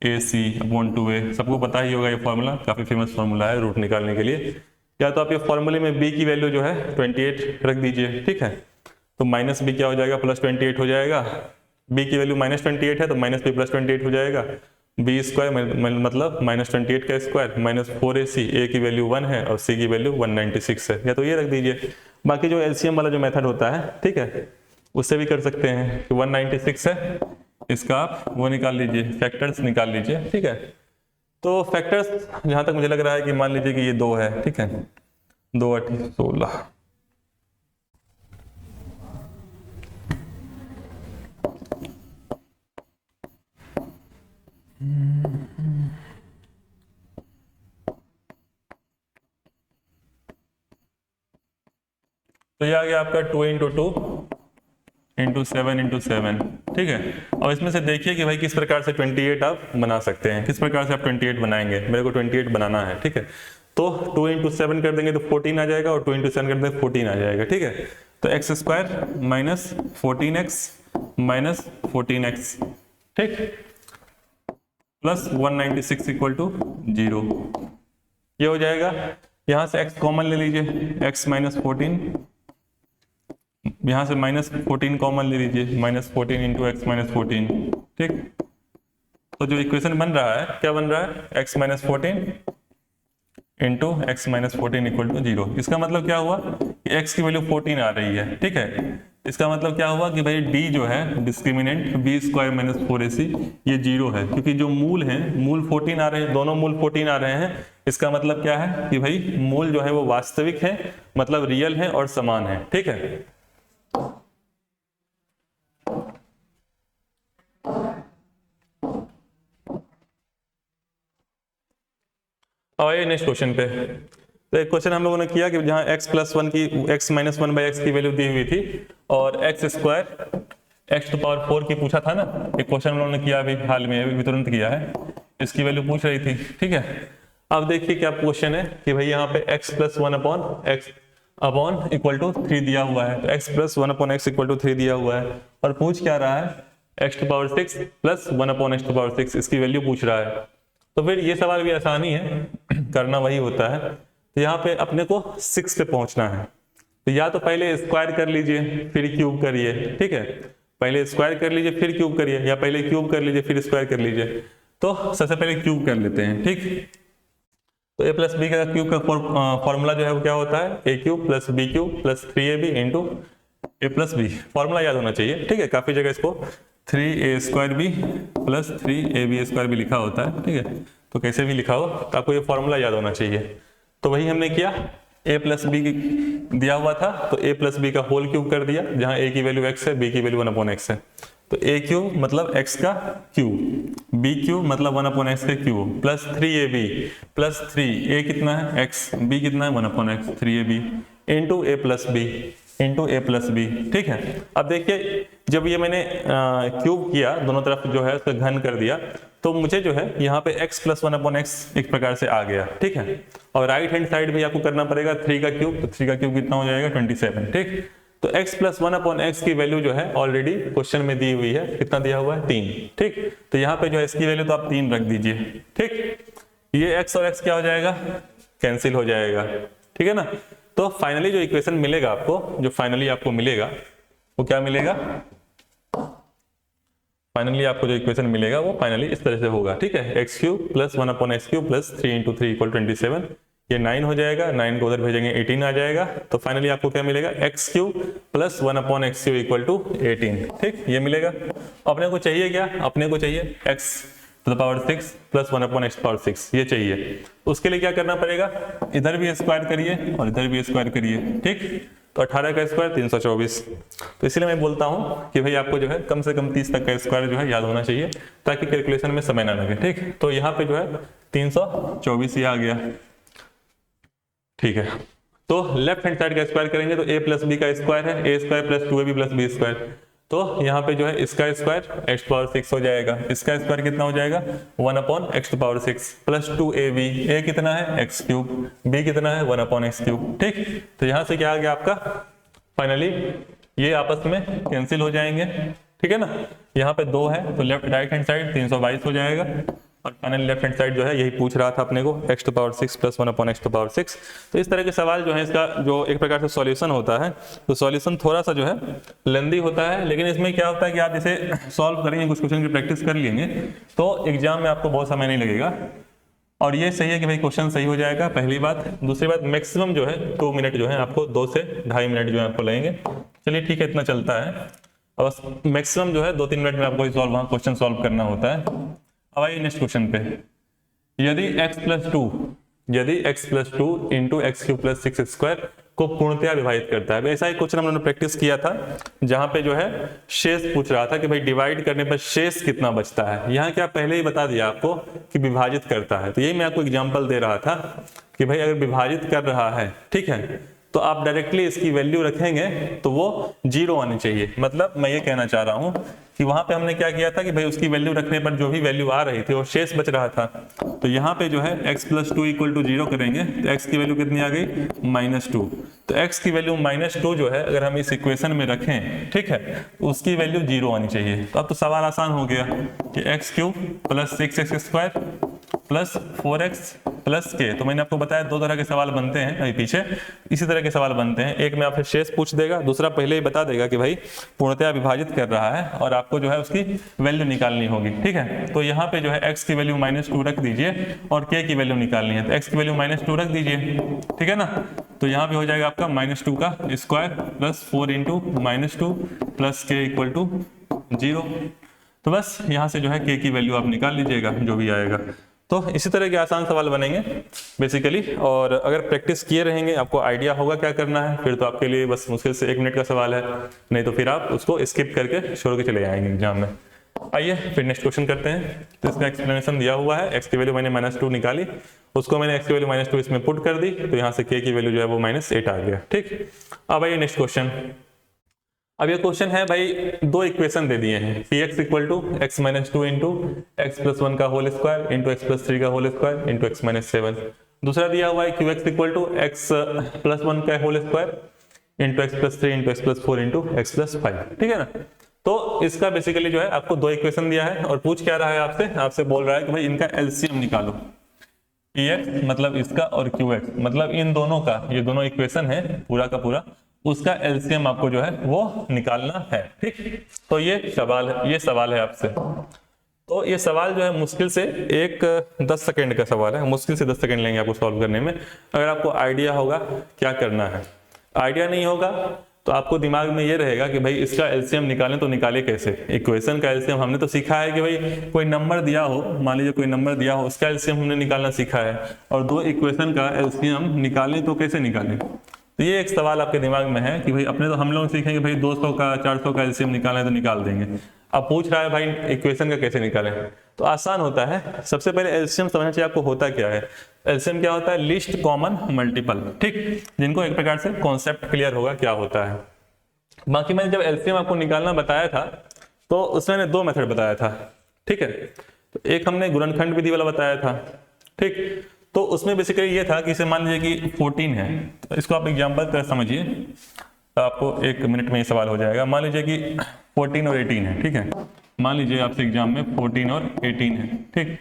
A: 4ac/2a, सबको पता ही होगा ये फॉर्मूला, काफी फेमस फॉर्मूला है रूट निकालने के लिए। या तो आप ये फॉर्मूले में b की वैल्यू जो है 28 रख दीजिए, ठीक है, तो -b क्या हो जाएगा, +28 हो जाएगा। b की वैल्यू -28 है तो -b + 28 हो जाएगा, b² मतलब -28 का स्क्वायर -4ac, a की वैल्यू 1 है और c की वैल्यू 196 है, या तो ये रख दीजिए। बाकी जो एलसीएम वाला जो मेथड होता है, ठीक है, उससे भी कर सकते हैं कि 196 है, इसका आप वो निकाल लीजिए, फैक्टर्स निकाल लीजिए, ठीक है, तो फैक्टर्स जहां तक मुझे लग रहा है कि मान लीजिए कि ये 2 है, ठीक है, 2 8 16। तो ये आ गया आपका 2 × 2 × 7 × 7, ठीक है। अब इसमें से देखिए कि भाई किस प्रकार से 28 आप बना सकते हैं, किस प्रकार से आप 28 बनाएंगे। मेरे को 28 बनाना है, ठीक है। तो 2 × 7 कर देंगे तो 14 आ जाएगा, और 2 × 7 कर देंगे 14 आ जाएगा, ठीक है। तो x² minus 14x minus 14x, ठीक, प्लस 196 इक्वल टू 0। ये हो जाएगा। यहां से x कॉमन ले लीजिए, x माइनस 14, यहां से माइनस 14 कॉमन ले लीजिए, माइनस 14 इंटू एक्स माइनस 14, ठीक। तो जो इक्वेशन बन रहा है, क्या बन रहा है, x minus 14 into x minus 14 equal to 0। इसका मतलब क्या हुआ कि x की वैल्यू 14 आ रही है, ठीक है। इसका मतलब क्या हुआ कि भाई d जो है डिस्क्रिमिनेंट b² माइनस 4ac ये 0 है, क्योंकि जो मूल हैं, मूल 14 आ रहे हैं, दोनों मूल 14 आ रहे हैं। इसका मतलब क्या है कि भाई मूल जो है वो वास्तविक है, मतलब रियल है और समान है, ठीक है। अब आइए नेक्स्ट क्वेश्चन पे। तो एक क्वेश्चन हम लोगों ने किया कि जहां x + 1 की x - 1/x की वैल्यू दी हुई थी और x² x⁴ की पूछा था ना। एक क्वेश्चन हम लोगों ने किया अभी हाल में, अभी तुरंत किया है, इसकी वैल्यू पूछ रही थी, ठीक है। अब देखिए क्या क्वेश्चन है कि भाई यहाँ पे x + 1/x इक्वल टू 3 दिया हुआ है। तो x + 1/x इक्वल टू 3 दिया हुआ है और पूछ क्या रहा है, x⁴ प्लस 1/x⁴ इसकी वैल्यू पूछ रहा है। तो फिर ये सवाल भी आसानी है, करना वही होता है। तो यहाँ पे अपने को 6 पे पहुंचना है। तो या तो पहले स्क्वायर कर लीजिए फिर क्यूब करिए, ठीक है। पहले स्क्वायर कर लीजिए फिर क्यूब करिए, या पहले क्यूब कर लीजिए फिर स्क्वायर कर लीजिए। तो सबसे पहले क्यूब कर लेते हैं, ठीक। तो a + b का क्यूब का फॉर्मूला जो है वो क्या होता है, a³ + b³ + 3ab into a + b। Formula याद होना चाहिए, ठीक है। काफी जगह इसको 3a² + 3ab² भी लिखा होता है, ठीक है। तो कैसे भी लिखा हो तो आपको ये फॉर्मूला याद होना चाहिए। तो वही हमने किया, a + b दिया हुआ था तो a + b का होल क्यूब कर दिया, जहां a की वैल्यू x है, b की वैल्यू 1/x है। तो a³ मतलब x का क्यूब, b³ मतलब 1/x का cube, plus 3ab plus 3 a कितना है x, b कितना है 1/x 3ab into a + b into a + b, ठीक है। अब देखिए जब ये मैंने क्यूब किया, दोनों तरफ जो है उसका घन कर दिया, तो मुझे जो है यहाँ पे x + 1/x एक प्रकार से आ गया, ठीक है। और राइट हैंड साइड भी आपको करना पड़ेगा 3 का क्यूब, तो 3 का क्यूब कितना हो जाएगा 27, ठीक। तो x + 1/x की वैल्यू जो है ऑलरेडी क्वेश्चन में दी हुई है, कितना दिया हुआ है 3, ठीक। तो यहाँ पे जो है इसकी वैल्यू तो आप 3 रख दीजिए, ठीक। ये x और x क्या हो जाएगा, कैंसिल हो जाएगा, ठीक है ना। तो फाइनली जो इक्वेशन मिलेगा आपको, जो फाइनली आपको मिलेगा वो क्या मिलेगा, फाइनली आपको जो इक्वेशन मिलेगा वो फाइनली इस तरह से होगा, ठीक है। x³ + 1/x³ + 3 × 3 = 27, ये 9 हो जाएगा, 9 को उधर भेजेंगे 18 आ जाएगा। तो फाइनली आपको क्या मिलेगा, x³ + 1/x³ = 18, ठीक, ये मिलेगा। अपने को चाहिए क्या, अपने को चाहिए x⁴ + 1/x⁴, ये चाहिए। उसके लिए क्या करना पड़ेगा, इधर भी स्क्वायर करिए और इधर भी स्क्वायर करिए, ठीक। तो 18 का स्क्वायर 324। तो इसलिए मैं बोलता हूं कि भाई आपको जो है कम से कम 30 तक का स्क्वायर जो है याद होना चाहिए, ताकि कैलकुलेशन में समय ना लगे, ठीक। तो यहाँ पे जो है 324 ही आ गया, ठीक है। तो लेफ्ट हैंड साइड का स्क्वायर करेंगे तो a + b का स्क्वायर है, a² + 2ab + b²। तो यहाँ पे जो है इसका स्क्वायर x⁴ हो जाएगा, इसका स्क्वायर कितना हो जाएगा 1/x⁴ प्लस 2ab, a कितना है x³, b कितना है 1/x³, ठीक। तो यहाँ से क्या आ गया आपका, फाइनली ये आपस में कैंसिल हो जाएंगे, ठीक है ना। यहाँ पे 2 है तो लेफ्ट राइट हैंड साइड 322 हो जाएगा, और फाइनली लेफ्ट हैंड साइड जो है यही पूछ रहा था अपने को, x⁴ + 1/x⁴। तो इस तरह के सवाल जो है इसका जो एक प्रकार से सॉल्यूशन होता है, तो सॉल्यूशन थोड़ा सा जो है लेंदी होता है, लेकिन इसमें क्या होता है कि आप इसे सॉल्व करेंगे, कुछ क्वेश्चन की प्रैक्टिस कर लेंगे तो एग्जाम में आपको बहुत समय नहीं लगेगा। और ये सही है कि भाई क्वेश्चन सही हो जाएगा, पहली बात। दूसरी बात, मैक्सिमम जो है 2 मिनट जो है आपको 2 से 2.5 मिनट जो है आपको लगेंगे। चलिए ठीक है, इतना चलता है। और मैक्सिमम जो है 2-3 मिनट में आपको क्वेश्चन सॉल्व करना होता है। अब आइए नेक्स्ट क्वेश्चन पे। यदि x plus two into x Q plus six square को पूर्णतया विभाजित करता है। ऐसा ही क्वेश्चन हम लोगों ने प्रैक्टिस किया था, जहां पे जो है शेष पूछ रहा था कि भाई डिवाइड करने पर शेष कितना बचता है। यहाँ क्या पहले ही बता दिया आपको कि विभाजित करता है, तो यही मैं आपको एग्जांपल दे रहा था कि भाई अगर विभाजित कर रहा है, ठीक है, तो आप डायरेक्टली इसकी वैल्यू रखेंगे तो वो 0 आनी चाहिए। मतलब मैं ये कहना चाह रहा हूं कि वहां पे हमने क्या किया था कि भाई उसकी वैल्यू रखने पर जो भी वैल्यू आ रही थी वो शेष बच रहा था। तो यहाँ पे जो है x plus two equal to 0 करेंगे तो x की वैल्यू कितनी आ गई, -2। तो x की वैल्यू -2 जो है अगर हम इस इक्वेशन में रखें, ठीक है, तो उसकी वैल्यू 0 आनी चाहिए। तो अब तो सवाल आसान हो गया कि x cube plus 6x square plus 4x plus के। तो मैंने आपको बताया दो तरह के सवाल बनते हैं, अभी पीछे इसी तरह के सवाल बनते हैं। एक में आपसे शेष पूछ देगा, दूसरा पहले ही बता देगा कि भाई पूर्णतया विभाजित कर रहा है और आपको जो है उसकी वैल्यू निकालनी होगी, ठीक है। तो यहाँ पे जो है x की वैल्यू -2 रख दीजिए और k की वैल्यू निकालनी है, तो x की वैल्यू -2 रख दीजिए, ठीक है ना। तो यहाँ पे हो जाएगा आपका -2 का square plus 4 into -2 plus k equal to 0। तो बस यहाँ से जो है k की वैल्यू आप निकाल लीजिएगा जो भी आएगा। तो इसी तरह के आसान सवाल बनेंगे बेसिकली, और अगर प्रैक्टिस किए रहेंगे आपको आइडिया होगा क्या करना है। फिर तो आपके लिए बस मुश्किल से 1 मिनट का सवाल है, नहीं तो फिर आप उसको स्किप करके छोड़ के चले जाएंगे एग्जाम में। आइए फिर नेक्स्ट क्वेश्चन करते हैं। तो इसका एक्सप्लेनेशन दिया हुआ है, x की वैल्यू मैंने -2 निकाली, उसको मैंने x की वैल्यू -2 इसमें पुट कर दी, तो यहाँ से k की वैल्यू जो है वो -8 आ गया, ठीक। अब आइए नेक्स्ट क्वेश्चन। अब ये क्वेश्चन है भाई, दो इक्वेशन दे दिए हैं, px equal to x -2 into x plus 1 का whole square into x plus 3 का होल स्क्वायर इंटू एक्स -7। दूसरा दिया हुआ है qx equal to x plus 1 का whole square into x plus 3 into x plus 4 into x plus 5, ठीक है ना। तो इसका बेसिकली जो है आपको दो इक्वेशन दिया है और पूछ क्या रहा है आपसे बोल रहा है कि भाई इनका एलसीएम निकालो। px मतलब इसका और qx मतलब इन दोनों का, ये दोनों इक्वेशन है पूरा का पूरा, उसका एलसीएम आपको जो है वो निकालना है, ठीक। तो ये सवाल है आपसे। तो ये सवाल जो है मुश्किल से 10 सेकंड का सवाल है, मुश्किल से 10 सेकंड लेंगे आपको सॉल्व करने में। अगर आपको आइडिया होगा क्या करना है, आइडिया नहीं होगा तो आपको दिमाग में ये रहेगा कि भाई इसका एलसीएम निकालें, तो निकाले कैसे। इक्वेशन का एलसीएम हमने तो सीखा है कि भाई कोई नंबर दिया हो, मान लीजिए कोई नंबर दिया हो, उसका एलसीएम हमने निकालना सीखा है, और दो इक्वेशन का एलसीएम निकालें तो कैसे निकालें। तो ये एक सवाल आपके दिमाग में है कि भाई अपने तो हम लोग सीखेंगे भाई 200 का 400 का एलसीएम निकालें तो निकाल देंगे। अब पूछ रहा है भाई इक्वेशन का कैसे निकालें, तो आसान होता है। सबसे पहले एलसीएम समझना चाहिए आपको होता क्या है। एलसीएम क्या होता है, लिस्ट कॉमन मल्टीपल, ठीक, जिनको एक प्रकार से कॉन्सेप्ट क्लियर होगा क्या होता है। बाकी मैंने जब एलसीएम आपको निकालना बताया था तो उसमें मैंने दो मेथड बताया था, ठीक है। तो एक हमने गुणनखंड विधि वाला बताया था, ठीक। तो उसमें बेसिकली ये था कि इसे मान लीजिए कि 14 है, तो इसको आप एग्जाम्पल तरह समझिए, तो आपको 1 मिनट में ये सवाल हो जाएगा। मान लीजिए कि 14 और 18 है, ठीक है। मान लीजिए आपसे एग्जाम में 14 और 18 है, ठीक।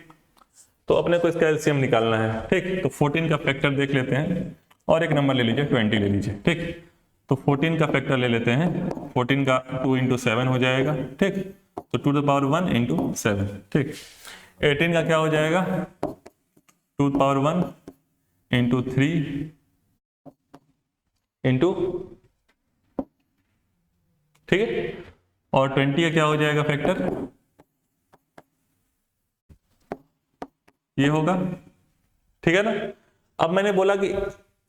A: तो अपने को इसका एलसीएम निकालना है, ठीक। तो 14 का फैक्टर देख लेते हैं और एक नंबर ले लीजिए 20 ले लीजिए, ठीक। तो 14 का फैक्टर ले लेते हैं, 14 का 2 इंटू 7 हो जाएगा, ठीक। तो 2 द पावर 1 इंटू 7, ठीक। 18 का क्या हो जाएगा, 2 द पावर 1 इंटू 3 इंटू, ठीक है। और 20 का क्या हो जाएगा फैक्टर, ये होगा, ठीक है ना। अब मैंने बोला कि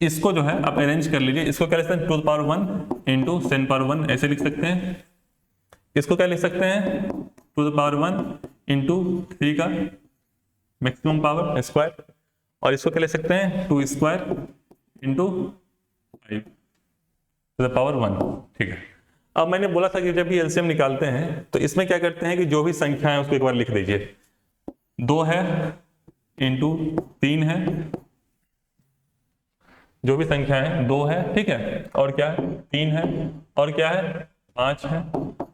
A: इसको जो है आप अरेंज कर लीजिए, इसको क्या लिख सकते हैं 2 पावर 1 इंटू 10 पावर 1 ऐसे लिख सकते हैं। इसको क्या लिख सकते हैं 2 पावर 1 इंटू 3 का मैक्सिमम पावर स्क्वायर, और इसको क्या लिख सकते हैं 2 square into 5 to the power 1, ठीक है। अब मैंने बोला था कि जब भी एलसीएम निकालते हैं तो इसमें क्या करते हैं कि जो भी संख्या है उसको एक बार लिख दीजिए। 2 है इंटू 3 है, जो भी संख्या है 2 है, ठीक है, और क्या है 3 है, और क्या है 5 है,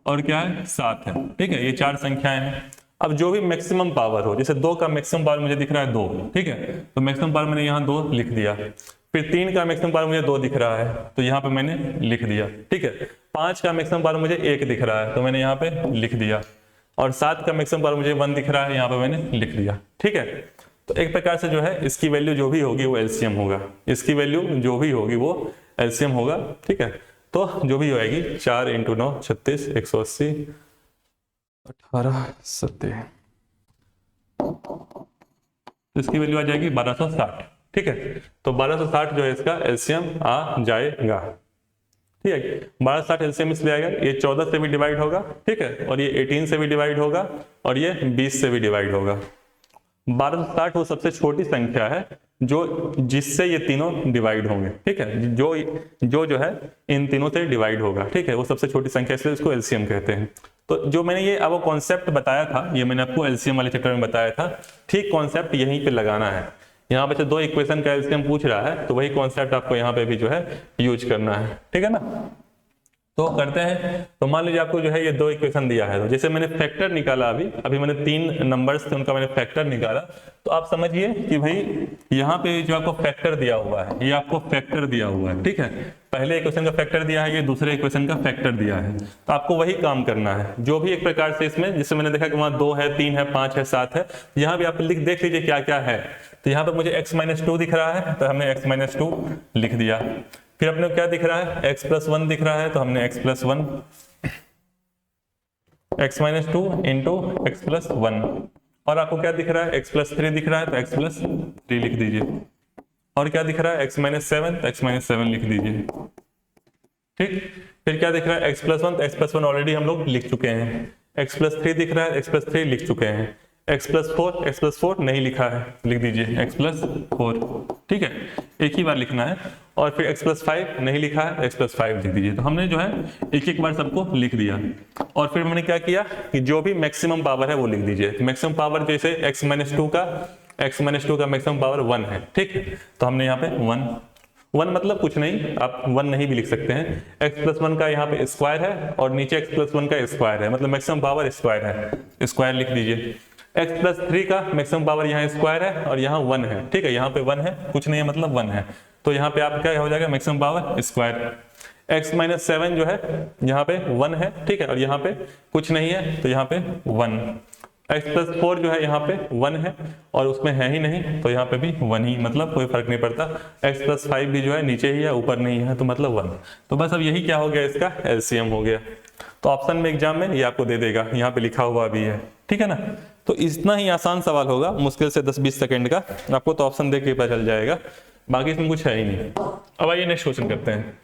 A: और क्या है 7 है, ठीक है। ये 4 संख्याएं हैं। अब जो भी मैक्सिमम पावर हो, जैसे 2 का मैक्सिमम पावर मुझे दिख रहा है 2, ठीक है, तो मैक्सिमम पावर मैंने यहाँ 2 लिख दिया। फिर 3 का मैक्सिमम पावर मुझे 2 दिख रहा है तो यहाँ पे मैंने लिख दिया, ठीक है। 5 का मैक्सिमम पावर मुझे 1 दिख रहा है तो मैंने यहाँ पे लिख दिया, और 7 का मैक्सिमम पावर मुझे 1 दिख रहा है, यहाँ पे मैंने लिख दिया, ठीक है। तो एक प्रकार से जो है इसकी वैल्यू जो भी होगी वो एलसीएम होगा, इसकी वैल्यू जो भी होगी वो एलसीएम होगा, ठीक है। तो जो भी होएगी 4 इंटू 9 36 180 18 70, तो इसकी वैल्यू आ जाएगी 1260। ठीक है, तो 1260 जो है इसका एलसीएम आ जाएगा। ठीक है, 1260 एलसीएम इसलिए आएगा, ये 14 से भी डिवाइड होगा, ठीक है, और ये 18 से भी डिवाइड होगा, और ये 20 से भी डिवाइड होगा। 1260 वो सबसे छोटी संख्या है जो जिससे ये तीनों डिवाइड होंगे। ठीक है, जो है इन तीनों से डिवाइड होगा। ठीक है, वो सबसे छोटी संख्या, इसलिए इसको एलसीएम कहते हैं। तो जो मैंने ये अब कॉन्सेप्ट बताया था, ये मैंने आपको एलसीएम वाले चैप्टर में बताया था, ठीक कॉन्सेप्ट यहीं पे लगाना है। यहाँ पे से दो इक्वेशन का एलसीएम पूछ रहा है, तो वही कॉन्सेप्ट आपको यहाँ पे भी जो है यूज करना है। ठीक है ना, तो करते हैं। तो मान लीजिए आपको जो है ये दो इक्वेशन दिया है, तो जैसे मैंने फैक्टर निकाला, अभी मैंने 3 नंबर्स थे उनका मैंने फैक्टर निकाला, तो आप समझिए कि भाई यहाँ पे जो आपको फैक्टर दिया हुआ है, ये आपको फैक्टर दिया हुआ है। ठीक है, पहले इक्वेशन का फैक्टर दिया है, ये दूसरे इक्वेशन का फैक्टर दिया है, तो आपको वही काम करना है। जो भी एक प्रकार से इसमें, जिससे मैंने देखा कि वहाँ 2 है, 3 है, 5 है, 7 है, यहाँ भी आप देख लीजिए क्या क्या है। तो यहाँ पे मुझे x-2 दिख रहा है, तो हमने x-2 लिख दिया। फिर अपने को क्या दिख रहा है, x+1 दिख रहा है, तो हमने x+1 x-2 इंटू x+1। और आपको क्या दिख रहा है, x+3 दिख रहा है, तो x+3 लिख दीजिए। और क्या दिख रहा है, x-7, तो x-7 लिख दीजिए। ठीक, फिर क्या दिख रहा है, x+1, तो x+1 ऑलरेडी हम लोग लिख चुके हैं। x+3 दिख रहा है, x+3 लिख चुके हैं। x+4 नहीं लिखा है, लिख दीजिए x+4। ठीक है, एक ही बार लिखना है। और फिर x+5 नहीं लिखा है, x+5 लिख दीजिए। तो हमने जो है एक एक बार सबको लिख दिया। और फिर मैंने क्या किया कि जो भी मैक्सिमम पावर है वो लिख दीजिए। मैक्सिमम पावर जैसे x-2 का मैक्सिमम पावर 1 है। ठीक है, तो हमने यहाँ पे 1 मतलब कुछ नहीं, आप 1 नहीं भी लिख सकते हैं। x+1 का यहाँ पे स्क्वायर है, और नीचे x+1 का स्क्वायर है, मतलब मैक्सिमम पावर स्क्वायर है, स्क्वायर लिख दीजिए। x+3 का मैक्सिमम पावर यहाँ स्क्वायर है, और यहाँ 1 है। ठीक है, यहाँ पे 1 है, कुछ नहीं है, मतलब 1 है, तो यहाँ पे आप क्या हो जाएगा, मैक्सिमम पावर स्क्वायर। x-7 जो है यहाँ पे 1 है, ठीक है, और यहाँ पे कुछ नहीं है, तो यहाँ पे 1। x+4 जो है यहाँ पे 1 है, और उसमें है ही नहीं, तो यहाँ पे भी 1 ही, मतलब कोई फर्क नहीं पड़ता। x+5 भी जो है नीचे ही है, ऊपर नहीं है, तो मतलब 1। तो बस अब यही क्या हो गया, इसका एलसीएम हो गया। तो ऑप्शन में एग्जाम में ये आपको दे देगा, यहाँ पे लिखा हुआ भी है। ठीक है ना, तो इतना ही आसान सवाल होगा, मुश्किल से 10-20 सेकंड का, आपको तो ऑप्शन देख के पता चल जाएगा, बाकी इसमें कुछ है ही नहीं। अब आइए नेक्स्ट क्वेश्चन करते हैं।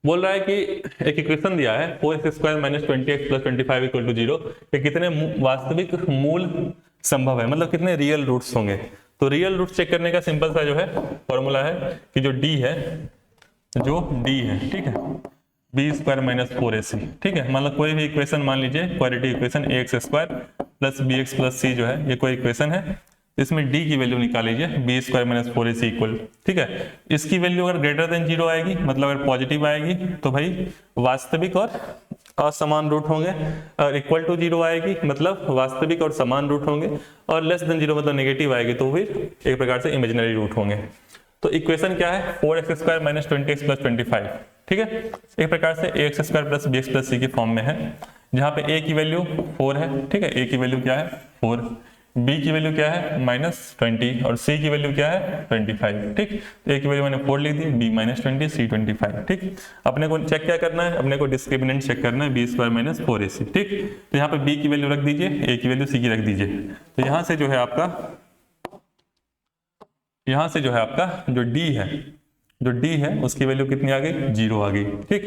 A: बोल रहा है कि एक इक्वेशन दिया है 4x² - 20x + 25 = 0 कि कितने वास्तविक मूल संभव है, मतलब कितने रियल रूट्स होंगे। तो रियल रूट चेक करने का सिंपल सा जो है फॉर्मूला है कि जो d है, ठीक है, b² - 4ac। ठीक है, मतलब कोई भी इक्वेशन मान लीजिए, quadratic equation ax² + bx + c जो है, ये कोई इक्वेशन है, इसमें d की वैल्यू निकाल लीजिए, b² - 4ac इक्वल। ठीक है, इसकी वैल्यू अगर ग्रेटर देन 0 आएगी, मतलब अगर पॉजिटिव आएगी, तो भाई वास्तविक और असमान रूट होंगे। और इक्वल टू 0 आएगी, मतलब वास्तविक और समान रूट होंगे। और लेस देन 0 मतलब नेगेटिव आएगी, तो फिर एक प्रकार से इमेजिनरी रूट होंगे। तो इक्वेशन क्या है, 4x² - 20x + 25। ठीक है, एक प्रकार से ax² + bx + c के फॉर्म में है, जहाँ पे a की वैल्यू 4 है। ठीक है, a की वैल्यू क्या है, 4, b की वैल्यू क्या है, -20, और c की वैल्यू क्या है, 25। ठीक, तो a की वैल्यू मैंने 4 लिख दी, b -20, c 25। ठीक, अपने को चेक क्या करना है, अपने को डिस्क्रिमिनेंट चेक करना है, b² - 4ac। ठीक, तो यहाँ पे b की वैल्यू रख दीजिए, a की वैल्यू c की रख दीजिए। तो यहाँ से जो है आपका जो d है उसकी वैल्यू कितनी आ गई, 0 आ गई। ठीक,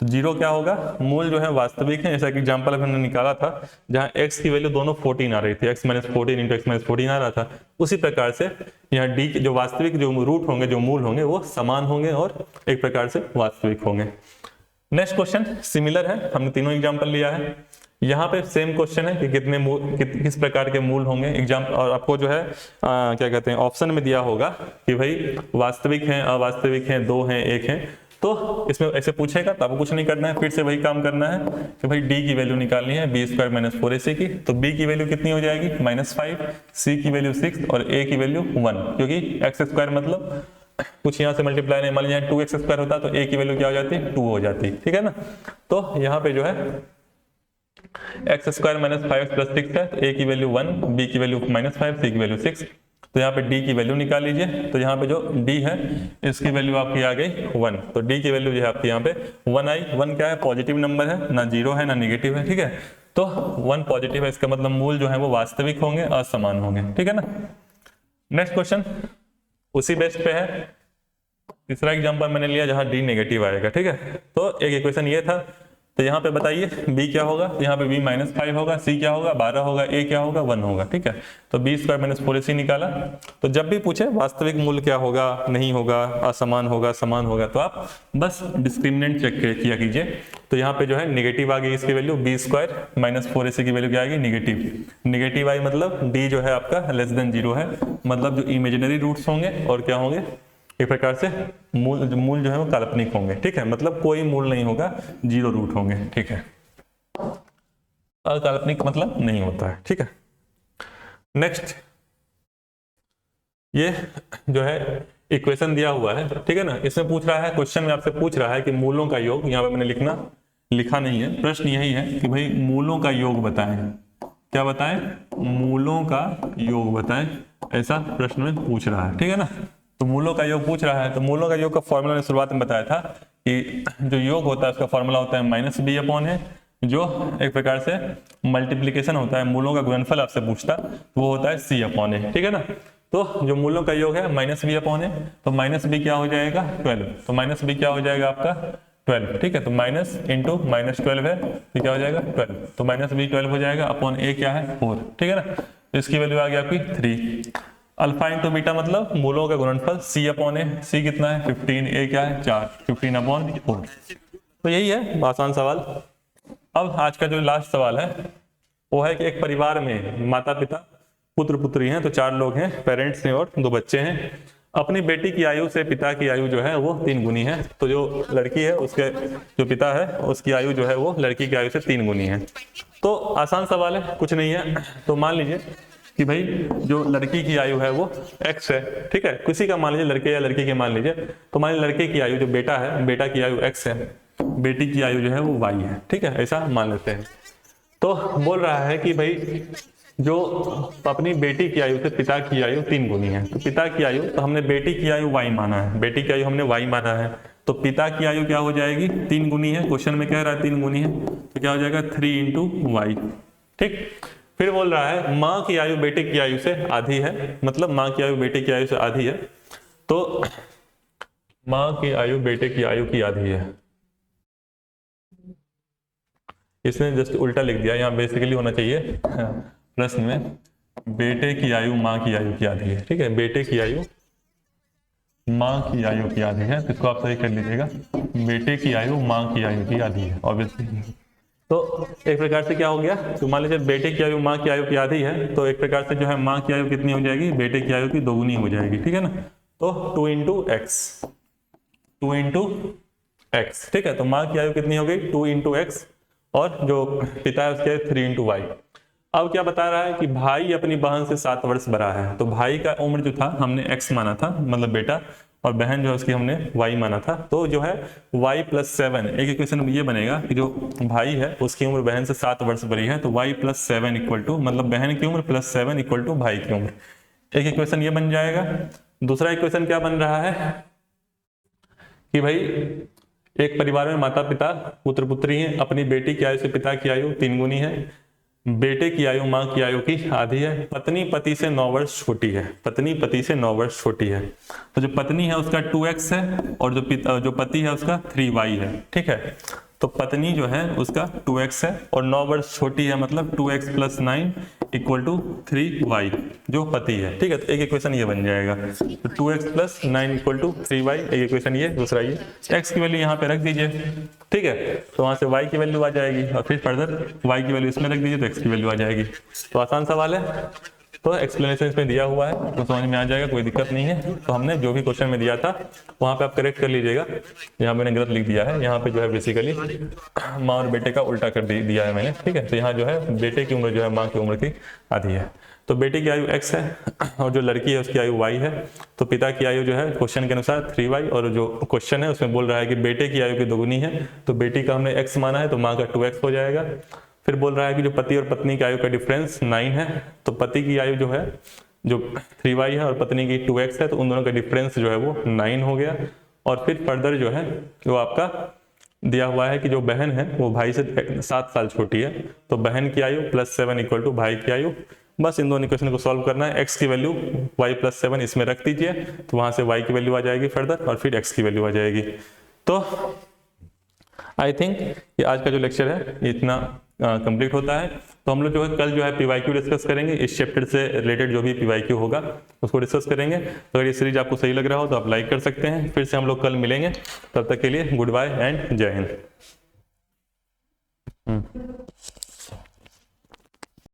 A: तो 0 क्या होगा, मूल जो है वास्तविक है, जैसा कि एग्जांपल हमने निकाला था, जहां x की वैल्यू दोनों 14 आ रही थी, x - 14 × x - 14 आ रहा था, उसी प्रकार से यहाँ d के जो वास्तविक जो रूट होंगे, जो मूल होंगे, वो समान होंगे और एक प्रकार से वास्तविक होंगे। नेक्स्ट क्वेश्चन सिमिलर है, हमने तीनों एग्जाम्पल लिया है। यहाँ पे सेम क्वेश्चन है कि किस प्रकार के मूल होंगे एग्जाम, और आपको जो है क्या कहते हैं, ऑप्शन में दिया होगा कि भाई वास्तविक हैं, अवास्तविक हैं, 2 हैं, 1 हैं। तो इसमें ऐसे पूछेगा, तो आपको कुछ नहीं करना है, फिर से वही काम करना है कि भाई d की वैल्यू निकालनी है, b² - 4ac की। तो b की वैल्यू कितनी हो जाएगी, -5, c की वैल्यू 6 और a की वैल्यू 1, क्योंकि x² मतलब कुछ यहाँ से मल्टीप्लाई नहीं, मान लीजिए 2x² होता तो a की वैल्यू क्या हो जाती, 2 हो जाती। ठीक है ना, तो यहाँ पे जो है x² - 5x + 6 है, तो a की वैल्यू 1, b की वैल्यू -5, c की वैल्यू 6। तो यहाँ पे d की वैल्यू निकाल लीजिए। तो यहाँ पे जो d है इसकी वैल्यू आपकी आ गई 1, तो d की वैल्यू जो है आपकी यहाँ पे 1 आई। 1 क्या है, पॉजिटिव नंबर है, ना 0 है ना नेगेटिव है। ठीक है, तो 1 पॉजिटिव है, इसका मतलब मूल जो है वो वास्तविक होंगे, असमान होंगे, ठीक है ना। नेक्स्ट क्वेश्चन उसी बेस्ट पे है। तीसरा एग्जांपल मैंने लिया जहां डी नेगेटिव आएगा, ठीक है। तो एक इक्वेशन ये था, तो यहाँ पे बताइए b क्या होगा, तो यहाँ पे b -5 होगा, c क्या होगा 12 होगा, a क्या होगा 1 होगा, ठीक है। तो b² - 4ac निकाला। तो जब भी पूछे वास्तविक मूल्य क्या होगा, नहीं होगा, असमान होगा, समान होगा, तो आप बस डिस्क्रिमिनेंट चेक किया कीजिए। तो यहाँ पे जो है नेगेटिव आ गई इसकी वैल्यू, b² - 4ac की वैल्यू क्या आएगी, नेगेटिव। नेगेटिव आई मतलब d जो है आपका <0 है, मतलब जो इमेजिनरी रूट्स होंगे और क्या होंगे, एक प्रकार से मूल जो है वो काल्पनिक होंगे, ठीक है। मतलब कोई मूल नहीं होगा, 0 रूट होंगे, ठीक है। अकाल्पनिक मतलब नहीं होता है, ठीक है। नेक्स्ट ये जो है इक्वेशन दिया हुआ है, ठीक है ना। इसमें पूछ रहा है, क्वेश्चन में आपसे पूछ रहा है कि मूलों का योग, यहाँ पे मैंने लिखा नहीं है, प्रश्न यही है कि भाई मूलों का योग बताएं। क्या बताएं, मूलों का योग बताएं, ऐसा प्रश्न में पूछ रहा है, ठीक है ना। तो मूलों का योग पूछ रहा है, तो मूलों का योग का फॉर्मूला मैंने शुरुआत में बताया था कि जो योग होता है उसका फॉर्मूला होता है -b/है, जो एक प्रकार से मल्टीप्लिकेशन होता है, मूलों का गुणनफल आपसे पूछता वो होता है c/a, ठीक है ना। तो जो मूलों का योग है -b/है, तो -b क्या हो जाएगा 12, तो -b क्या हो जाएगा आपका 12, ठीक है। तो माइनस इंटू -12 है, तो क्या हो जाएगा 12, तो -b 12 हो जाएगा, अपॉन a क्या है 4, ठीक है ना। इसकी वैल्यू आ गई आपकी 3। अल्फा इंटू बीटा मतलब मूलों का गुणनफल c/a, c कितना है 15, a क्या है 4, 15/4। तो यही है आसान सवाल। अब आज का जो लास्ट सवाल है वो है कि एक परिवार में माता पिता पुत्र पुत्री हैं, तो 4 लोग हैं, पेरेंट्स हैं और 2 बच्चे हैं। अपनी बेटी की आयु से पिता की आयु जो है वो 3 गुनी है। तो जो लड़की है उसके जो पिता है उसकी आयु जो है वो लड़की की आयु से 3 गुनी है। तो आसान सवाल है, कुछ नहीं है। तो मान लीजिए कि भाई जो लड़की की आयु है वो x है, ठीक है। किसी का मान लीजिए, लड़के या लड़की के मान लीजिए, तो मान लीजिए लड़के की आयु जो बेटा है, बेटा की आयु x है, बेटी की आयु जो है वो y है, ठीक है, ऐसा मान लेते हैं। तो बोल रहा है कि भाई जो अपनी बेटी की आयु से पिता की आयु 3 गुनी है, तो पिता की आयु, तो हमने बेटी की आयु y माना है, बेटी की आयु हमने y माना है, तो पिता की आयु क्या हो जाएगी 3 गुनी है, क्वेश्चन में कह रहा है 3 गुनी है, तो क्या हो जाएगा 3 × y, ठीक। फिर बोल रहा है माँ की आयु बेटे की आयु से आधी है, मतलब माँ की आयु बेटे की आयु से आधी है, तो माँ की आयु बेटे की आयु की आधी है। इसने जस्ट उल्टा लिख दिया, यहाँ बेसिकली होना चाहिए प्रश्न में बेटे की आयु माँ की आयु की आधी है, ठीक है। बेटे की आयु माँ की आयु की आधी है, तो इसको आप सही कर लीजिएगा, बेटे की आयु माँ की आयु की आधी है ऑब्वियसली। तो एक प्रकार से क्या हो गया, तो मान लीजिए बेटे की आयु माँ की आयु की आधी है, तो एक प्रकार से जो है माँ की आयु कितनी हो जाएगी, बेटे की आयु की 2 गुनी हो जाएगी, ठीक है ना। तो 2 × x, 2 × x, ठीक है। तो माँ की आयु कितनी हो गई 2 × x, और जो पिता है उसके 3 × y। अब क्या बता रहा है कि भाई अपनी बहन से 7 वर्ष बड़ा है, तो भाई का उम्र जो था हमने x माना था, मतलब बेटा, और बहन जो है उसकी हमने y माना था। तो जो है y + 7, एक इक्वेशन में ये बनेगा कि जो भाई है उसकी उम्र बहन से 7 वर्ष बड़ी है, तो y + 7 = मतलब बहन की उम्र + 7 = भाई की उम्र। एक इक्वेशन ये बन जाएगा। दूसरा इक्वेशन क्या बन रहा है कि भाई एक परिवार में माता पिता पुत्र पुत्री हैं, अपनी बेटी की आयु से पिता की आयु 3 गुनी है, बेटे की आयु माँ की आयु की आधी है, पत्नी पति से 9 वर्ष छोटी है, पत्नी पति से 9 वर्ष छोटी है। तो जो पत्नी है उसका 2x है, और जो पति है उसका 3y है, ठीक है। तो पत्नी जो है उसका 2x है और 9 वर्ष छोटी है, मतलब 2x + 9 = 3y जो पति है, ठीक है। तो एक इक्वेशन ये बन जाएगा, तो 2x + 9 = 3y, एक इक्वेशन ये, दूसरा ये। x की वैल्यू यहाँ पे रख दीजिए, ठीक है, तो वहां से y की वैल्यू आ जाएगी, और फिर फर्दर y की वैल्यू इसमें रख दीजिए, तो x की वैल्यू आ जाएगी। तो आसान सवाल है, तो एक्सप्लेनेशन इसमें दिया हुआ है, तो समझ में आ जाएगा, कोई दिक्कत नहीं है। तो हमने जो भी क्वेश्चन में दिया था वहाँ पे आप करेक्ट कर लीजिएगा। यहाँ मैंने गलत लिख दिया है, यहाँ पे जो है बेसिकली माँ और बेटे का उल्टा कर दिया है मैंने, ठीक है। तो यहाँ जो है बेटे की उम्र जो है माँ की उम्र की आधी है। तो बेटे की आयु x है और जो लड़की है उसकी आयु y है। तो पिता की आयु जो है क्वेश्चन के अनुसार 3y, और जो क्वेश्चन है उसमें बोल रहा है कि बेटे की आयु की 2 गुनी है, तो बेटी का हमने x माना है, तो माँ का 2x हो जाएगा। फिर बोल रहा है कि जो पति और पत्नी की आयु का डिफरेंस 9 है, तो पति की आयु जो है जो 3y है और पत्नी की 2x है, तो उन दोनों का डिफरेंस जो है वो 9 हो गया। और फिर फर्दर जो है वो आपका दिया हुआ है कि जो बहन है वो भाई से 7 साल छोटी है, तो बहन की आयु +7 इक्वल टू भाई की आयु। बस इन दोनों इक्वेशन को सॉल्व करना है। x की वैल्यू y + 7 इसमें रख दीजिए, तो वहां से y की वैल्यू आ जाएगी फर्दर, और फिर x की वैल्यू आ जाएगी। तो आई थिंक ये आज का जो लेक्चर है ये इतना कंप्लीट होता है। तो हम लोग जो है कल जो है PYQ डिस्कस करेंगे, इस चैप्टर से रिलेटेड जो भी PYQ होगा उसको डिस्कस करेंगे। तो अगर ये सीरीज आपको सही लग रहा हो तो आप लाइक कर सकते हैं। फिर से हम लोग कल मिलेंगे, तब तक के लिए गुड बाय एंड जय हिंद।